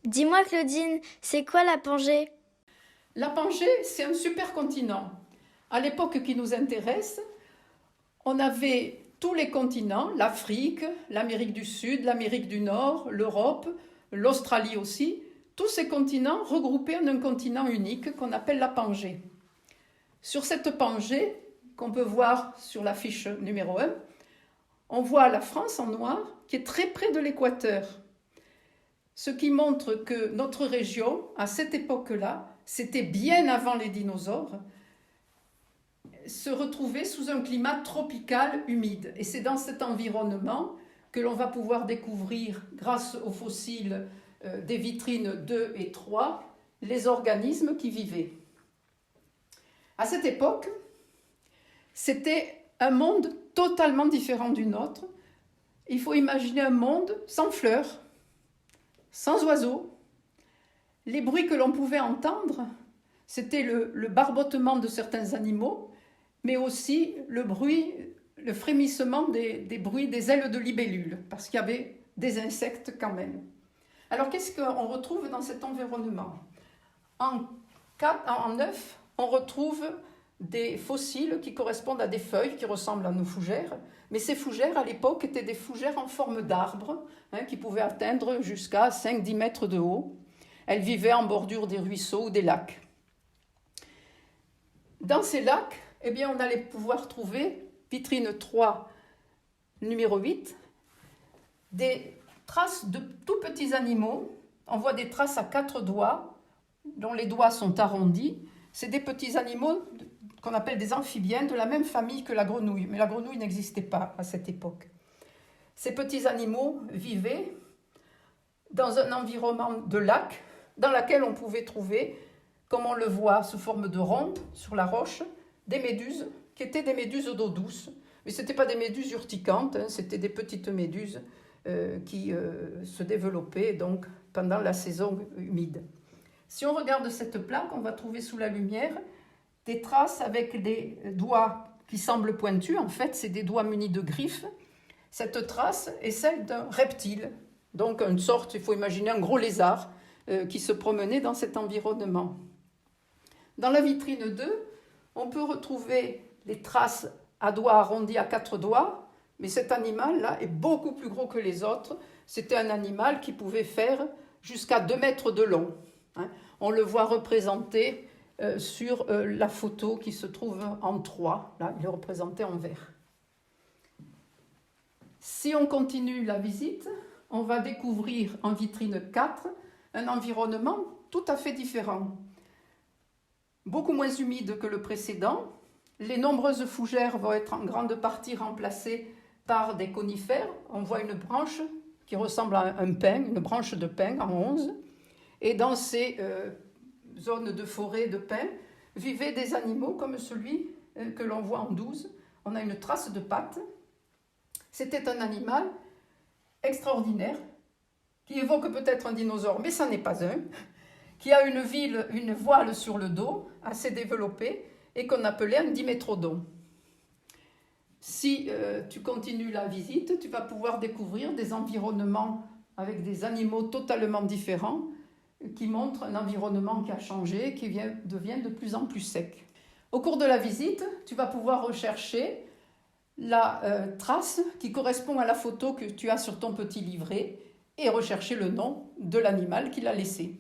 Dis-moi, Claudine, c'est quoi la Pangée? La Pangée, c'est un supercontinent. À l'époque qui nous intéresse, on avait tous les continents, l'Afrique, l'Amérique du Sud, l'Amérique du Nord, l'Europe, l'Australie aussi, tous ces continents regroupés en un continent unique qu'on appelle la Pangée. Sur cette Pangée, qu'on peut voir sur la fiche numéro 1, on voit la France en noir qui est très près de l'équateur. Ce qui montre que notre région, à cette époque-là, c'était bien avant les dinosaures, se retrouvait sous un climat tropical humide. Et c'est dans cet environnement que l'on va pouvoir découvrir, grâce aux fossiles des vitrines 2 et 3, les organismes qui vivaient. À cette époque, c'était un monde totalement différent du nôtre. Il faut imaginer un monde sans fleurs, sans oiseaux. Les bruits que l'on pouvait entendre, c'était le barbotement de certains animaux, mais aussi le frémissement des bruits des ailes de libellules, parce qu'il y avait des insectes quand même. Alors qu'est-ce qu'on retrouve dans cet environnement? En 9, on retrouve des fossiles qui correspondent à des feuilles qui ressemblent à nos fougères, mais ces fougères à l'époque étaient des fougères en forme d'arbre, qui pouvaient atteindre jusqu'à 5-10 mètres de haut. Elles vivaient en bordure des ruisseaux ou des lacs. Dans ces lacs, eh bien, on allait pouvoir trouver, vitrine 3, numéro 8, des traces de tout petits animaux. On voit des traces à 4 doigts, dont les doigts sont arrondis. C'est des petits animaux qu'on appelle des amphibiens, de la même famille que la grenouille. Mais la grenouille n'existait pas à cette époque. Ces petits animaux vivaient dans un environnement de lac, dans lequel on pouvait trouver, comme on le voit sous forme de ronde sur la roche, des méduses, qui étaient des méduses d'eau douce. Mais ce n'étaient pas des méduses urticantes, c'était des petites méduses qui se développaient donc pendant la saison humide. Si on regarde cette plaque, on va trouver sous la lumière des traces avec des doigts qui semblent pointus. En fait, c'est des doigts munis de griffes. Cette trace est celle d'un reptile, donc une sorte, il faut imaginer un gros lézard qui se promenait dans cet environnement. Dans la vitrine 2, on peut retrouver les traces à doigts arrondis à 4 doigts, mais cet animal-là est beaucoup plus gros que les autres. C'était un animal qui pouvait faire jusqu'à 2 mètres de long. On le voit représenté sur la photo qui se trouve en 3. Là, il est représenté en vert. Si on continue la visite, on va découvrir en vitrine 4 un environnement tout à fait différent. Beaucoup moins humide que le précédent. Les nombreuses fougères vont être en grande partie remplacées par des conifères. On voit une branche qui ressemble à un pin, une branche de pin en 11. Et dans ces zones de forêt de pins vivaient des animaux comme celui que l'on voit en 12. On a une trace de pattes. C'était un animal extraordinaire qui évoque peut-être un dinosaure, mais ça n'est pas un, qui a une voile sur le dos assez développée et qu'on appelait un dimétrodon. Si tu continues la visite, tu vas pouvoir découvrir des environnements avec des animaux totalement différents qui montrent un environnement qui a changé, qui devient de plus en plus sec. Au cours de la visite, tu vas pouvoir rechercher la trace qui correspond à la photo que tu as sur ton petit livret et rechercher le nom de l'animal qui l'a laissé.